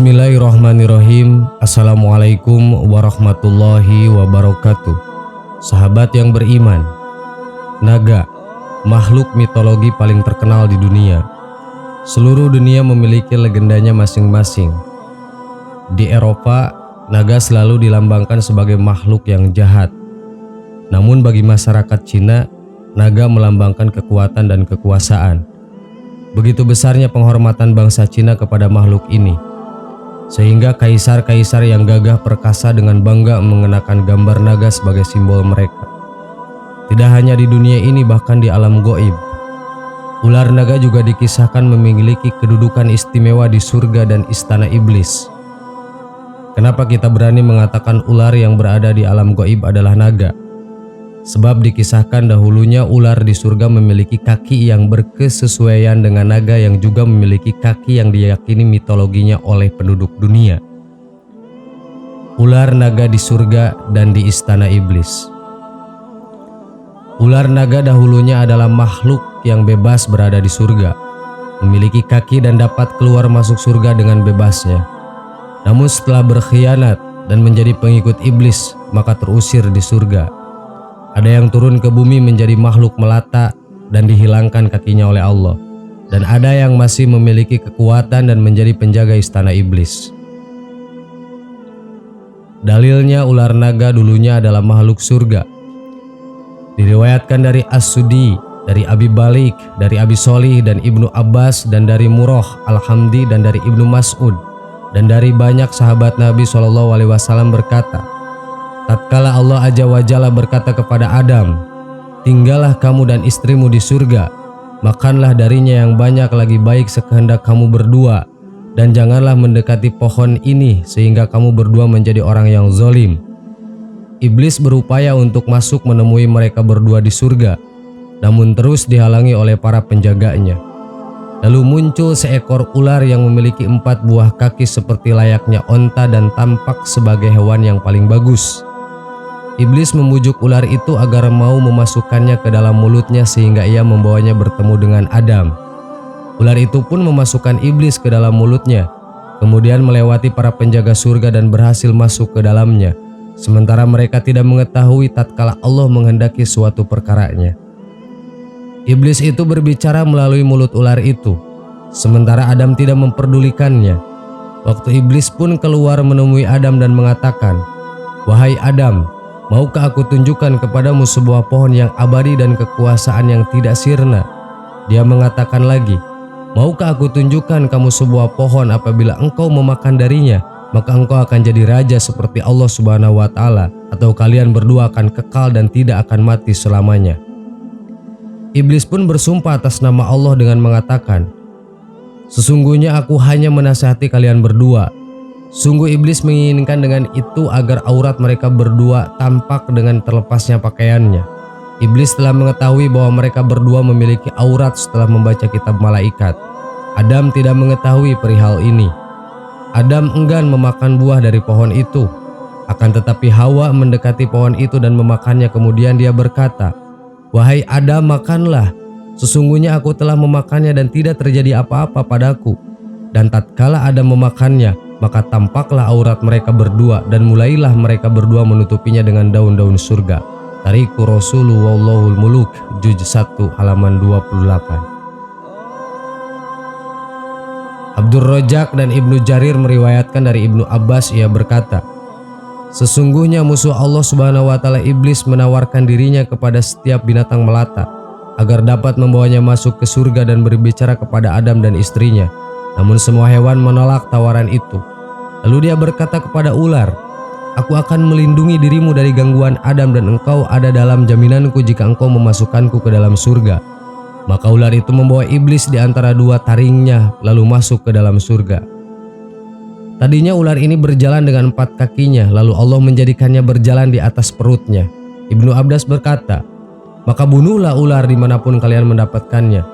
Bismillahirrahmanirrahim. Assalamualaikum warahmatullahi wabarakatuh. Sahabat yang beriman, naga, makhluk mitologi paling terkenal di dunia. Seluruh dunia memiliki legendanya masing-masing. Di Eropa, naga selalu dilambangkan sebagai makhluk yang jahat. Namun bagi masyarakat Cina, naga melambangkan kekuatan dan kekuasaan. Begitu besarnya penghormatan bangsa Cina kepada makhluk ini, sehingga kaisar-kaisar yang gagah perkasa dengan bangga mengenakan gambar naga sebagai simbol mereka. Tidak hanya di dunia ini, bahkan di alam goib, ular naga juga dikisahkan memiliki kedudukan istimewa di surga dan istana iblis. Kenapa kita berani mengatakan ular yang berada di alam goib adalah naga? Sebab dikisahkan dahulunya ular di surga memiliki kaki yang berkesesuaian dengan naga yang juga memiliki kaki yang diyakini mitologinya oleh penduduk dunia. Ular naga di surga dan di istana iblis. Ular naga dahulunya adalah makhluk yang bebas berada di surga, memiliki kaki dan dapat keluar masuk surga dengan bebasnya. Namun setelah berkhianat dan menjadi pengikut iblis, maka terusir di surga. Ada yang turun ke bumi menjadi makhluk melata dan dihilangkan kakinya oleh Allah. Dan ada yang masih memiliki kekuatan dan menjadi penjaga istana iblis. Dalilnya ular naga dulunya adalah makhluk surga. Diriwayatkan dari As-Sudi, dari Abi Balik, dari Abi Sholih dan Ibnu Abbas, dan dari Murrah Al-Hamdi, dan dari Ibnu Mas'ud, dan dari banyak sahabat Nabi SAW berkata, tatkala Allah Azza wa Jalla berkata kepada Adam, tinggallah kamu dan istrimu di surga, makanlah darinya yang banyak lagi baik sekehendak kamu berdua, dan janganlah mendekati pohon ini sehingga kamu berdua menjadi orang yang zalim. Iblis berupaya untuk masuk menemui mereka berdua di surga, namun terus dihalangi oleh para penjaganya. Lalu muncul seekor ular yang memiliki 4 buah kaki seperti layaknya onta dan tampak sebagai hewan yang paling bagus. Iblis membujuk ular itu agar mau memasukkannya ke dalam mulutnya sehingga ia membawanya bertemu dengan Adam. Ular itu pun memasukkan iblis ke dalam mulutnya, kemudian melewati para penjaga surga dan berhasil masuk ke dalamnya, sementara mereka tidak mengetahui tatkala Allah menghendaki suatu perkaranya. Iblis itu berbicara melalui mulut ular itu, sementara Adam tidak memperdulikannya. Waktu iblis pun keluar menemui Adam dan mengatakan, "Wahai Adam, maukah aku tunjukkan kepadamu sebuah pohon yang abadi dan kekuasaan yang tidak sirna?" Dia mengatakan lagi, "Maukah aku tunjukkan kamu sebuah pohon apabila engkau memakan darinya, maka engkau akan jadi raja seperti Allah Subhanahu wa Ta'ala, atau kalian berdua akan kekal dan tidak akan mati selamanya?" Iblis pun bersumpah atas nama Allah dengan mengatakan, "Sesungguhnya aku hanya menasihati kalian berdua." Sungguh iblis menginginkan dengan itu agar aurat mereka berdua tampak dengan terlepasnya pakaiannya. Iblis telah mengetahui bahwa mereka berdua memiliki aurat setelah membaca kitab malaikat. Adam tidak mengetahui perihal ini. Adam enggan memakan buah dari pohon itu. Akan tetapi Hawa mendekati pohon itu dan memakannya, kemudian dia berkata, "Wahai Adam, makanlah. Sesungguhnya aku telah memakannya dan tidak terjadi apa-apa padaku." Dan tatkala Adam memakannya, maka tampaklah aurat mereka berdua dan mulailah mereka berdua menutupinya dengan daun-daun surga. Tariku Rasulullah Wallahul Muluk, juz 1 halaman 28. Abdur Rojak dan Ibnu Jarir meriwayatkan dari Ibnu Abbas, ia berkata, "Sesungguhnya musuh Allah Subhanahu wa Ta'ala iblis menawarkan dirinya kepada setiap binatang melata agar dapat membawanya masuk ke surga dan berbicara kepada Adam dan istrinya. Namun semua hewan menolak tawaran itu. Lalu dia berkata kepada ular, 'Aku akan melindungi dirimu dari gangguan Adam dan engkau ada dalam jaminanku jika engkau memasukkanku ke dalam surga.' Maka ular itu membawa iblis di antara 2 taringnya lalu masuk ke dalam surga. Tadinya ular ini berjalan dengan 4 kakinya, lalu Allah menjadikannya berjalan di atas perutnya." Ibnu Abbas berkata, "Maka bunuhlah ular dimanapun kalian mendapatkannya.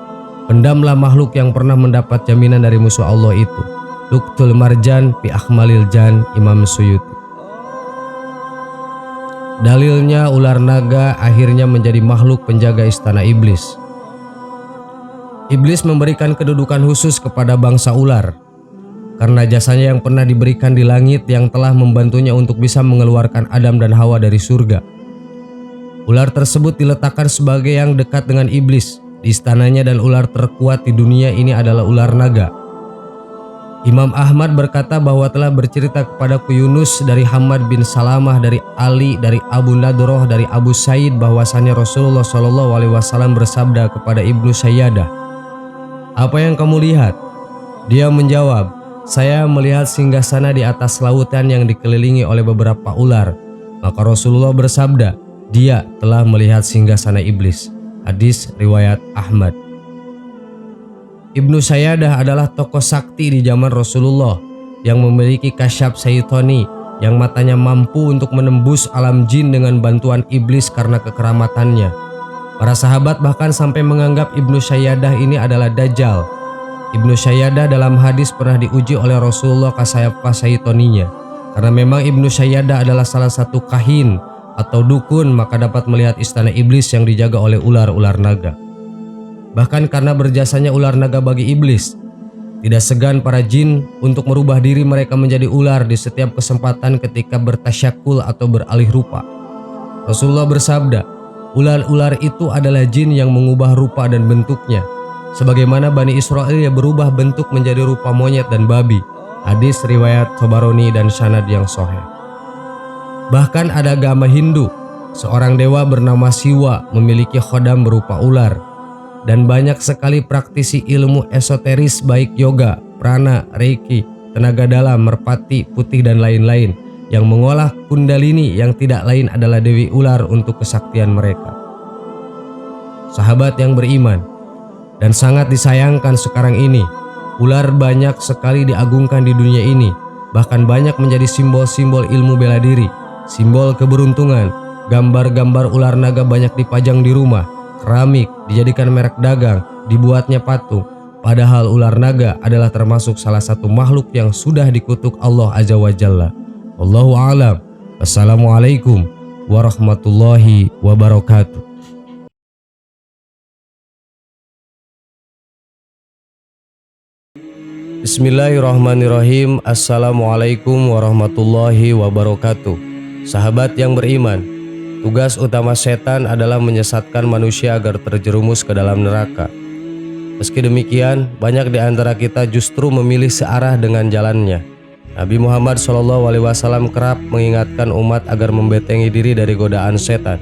Pendamlah makhluk yang pernah mendapat jaminan dari musuh Allah itu." Luqtul Marjan fi Akhmalil Jan, Imam Suyuti. Dalilnya ular naga akhirnya menjadi makhluk penjaga istana iblis. Iblis memberikan kedudukan khusus kepada bangsa ular. karena jasanya yang pernah diberikan di langit yang telah membantunya untuk bisa mengeluarkan Adam dan Hawa dari surga. Ular tersebut diletakkan sebagai yang dekat dengan iblis di istananya, dan ular terkuat di dunia ini adalah ular naga. Imam Ahmad berkata bahwa telah bercerita kepadaku Yunus dari Hamad bin Salamah, dari Ali, dari Abu Nadroh, dari Abu Said bahwasannya Rasulullah SAW bersabda kepada Ibnu Sayyadah, "Apa yang kamu lihat?" Dia menjawab, "Saya melihat singgasana di atas lautan yang dikelilingi oleh beberapa ular." Maka Rasulullah bersabda, "Dia telah melihat singgasana iblis." Hadis riwayat Ahmad. Ibnu Sayyadah adalah tokoh sakti di zaman Rasulullah yang memiliki kasyaf syaitani, yang matanya mampu untuk menembus alam jin dengan bantuan iblis karena kekeramatannya. Para sahabat bahkan sampai menganggap Ibnu Sayyadah ini adalah Dajjal. Ibnu Sayyadah dalam hadis pernah diuji oleh Rasulullah kasyaf syaitaninya, karena memang Ibnu Sayyadah adalah salah satu kahin atau dukun, maka dapat melihat istana iblis yang dijaga oleh ular-ular naga. Bahkan karena berjasanya ular naga bagi iblis, tidak segan para jin untuk merubah diri mereka menjadi ular di setiap kesempatan ketika bertasyakul atau beralih rupa. Rasulullah bersabda, ular-ular itu adalah jin yang mengubah rupa dan bentuknya, sebagaimana Bani Israel yang berubah bentuk menjadi rupa monyet dan babi. Hadis riwayat Tabarani dan sanad yang sahih. Bahkan ada agama Hindu, seorang dewa bernama Siwa memiliki khodam berupa ular. Dan banyak sekali praktisi ilmu esoteris baik yoga, prana, reiki, tenaga dalam, merpati, putih dan lain-lain yang mengolah kundalini yang tidak lain adalah Dewi Ular untuk kesaktian mereka. Sahabat yang beriman, dan sangat disayangkan sekarang ini, ular banyak sekali diagungkan di dunia ini, bahkan banyak menjadi simbol-simbol ilmu bela diri, simbol keberuntungan. Gambar-gambar ular naga banyak dipajang di rumah, keramik, dijadikan merek dagang, dibuatnya patung. Padahal ular naga adalah termasuk salah satu makhluk yang sudah dikutuk Allah Azza wa Jalla. Wallahu a'lam. Assalamualaikum warahmatullahi wabarakatuh. Bismillahirrahmanirrahim. Assalamualaikum warahmatullahi wabarakatuh. Sahabat yang beriman, tugas utama setan adalah menyesatkan manusia agar terjerumus ke dalam neraka. Meski demikian, banyak di antara kita justru memilih searah dengan jalannya. Nabi Muhammad SAW kerap mengingatkan umat agar membentengi diri dari godaan setan.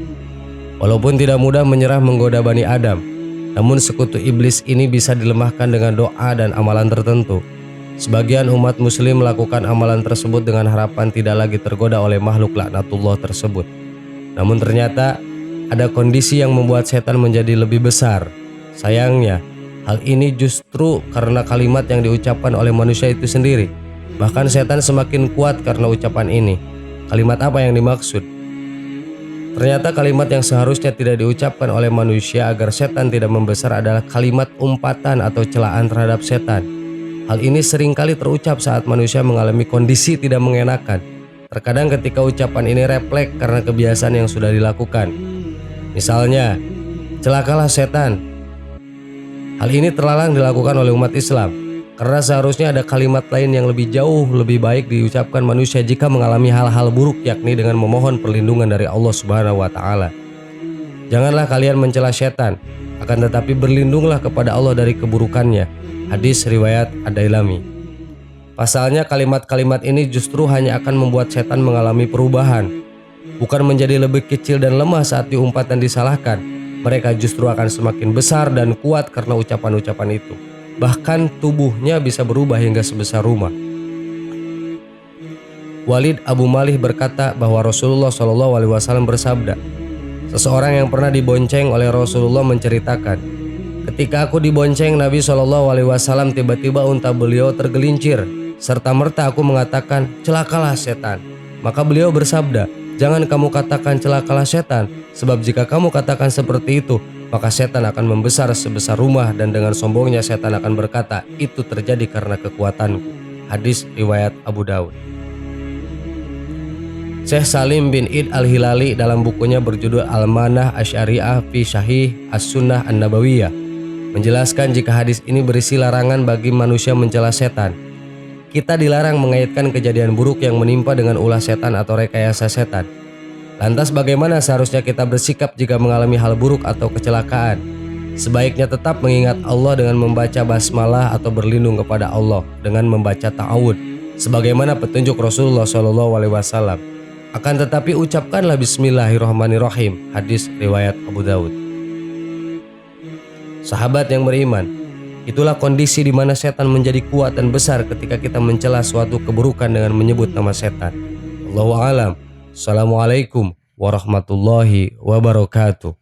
Walaupun tidak mudah menyerah menggoda Bani Adam, namun sekutu iblis ini bisa dilemahkan dengan doa dan amalan tertentu. Sebagian umat muslim melakukan amalan tersebut dengan harapan tidak lagi tergoda oleh makhluk laknatullah tersebut. Namun ternyata ada kondisi yang membuat setan menjadi lebih besar. Sayangnya, hal ini justru karena kalimat yang diucapkan oleh manusia itu sendiri. Bahkan setan semakin kuat karena ucapan ini. Kalimat apa yang dimaksud? Ternyata kalimat yang seharusnya tidak diucapkan oleh manusia agar setan tidak membesar adalah kalimat umpatan atau celaan terhadap setan. Hal ini seringkali terucap saat manusia mengalami kondisi tidak mengenakan. Terkadang ketika ucapan ini refleks karena kebiasaan yang sudah dilakukan. Misalnya, celakalah setan. Hal ini terlarang dilakukan oleh umat Islam, karena seharusnya ada kalimat lain yang lebih jauh lebih baik diucapkan manusia jika mengalami hal-hal buruk, yakni dengan memohon perlindungan dari Allah Subhanahu wa Ta'ala. Janganlah kalian mencela setan, akan tetapi berlindunglah kepada Allah dari keburukannya. Hadis riwayat Ad-Dailami. Pasalnya kalimat-kalimat ini justru hanya akan membuat setan mengalami perubahan, bukan menjadi lebih kecil dan lemah saat diumpat dan disalahkan. Mereka justru akan semakin besar dan kuat karena ucapan-ucapan itu. Bahkan tubuhnya bisa berubah hingga sebesar rumah. Walid Abu Malih berkata bahwa Rasulullah SAW bersabda, seseorang yang pernah dibonceng oleh Rasulullah menceritakan, ketika aku dibonceng Nabi SAW, tiba-tiba unta beliau tergelincir. Serta merta aku mengatakan, celakalah setan. Maka beliau bersabda, jangan kamu katakan celakalah setan, sebab jika kamu katakan seperti itu, maka setan akan membesar sebesar rumah, dan dengan sombongnya setan akan berkata, itu terjadi karena kekuatanku. Hadis riwayat Abu Daud. Syekh Salim bin Id al-Hilali dalam bukunya berjudul Al-Manah Asy'ariyah fi Syahih As-Sunnah An-Nabawiyah menjelaskan jika hadis ini berisi larangan bagi manusia mencela setan. Kita dilarang mengaitkan kejadian buruk yang menimpa dengan ulah setan atau rekayasa setan. Lantas bagaimana seharusnya kita bersikap jika mengalami hal buruk atau kecelakaan? Sebaiknya tetap mengingat Allah dengan membaca basmalah atau berlindung kepada Allah dengan membaca ta'awud, sebagaimana petunjuk Rasulullah SAW. Akan tetapi ucapkanlah Bismillahirrahmanirrahim. Hadis riwayat Abu Daud. Sahabat yang beriman, itulah kondisi di mana setan menjadi kuat dan besar ketika kita mencela suatu keburukan dengan menyebut nama setan. Allahu a'lam. Assalamualaikum warahmatullahi wabarakatuh.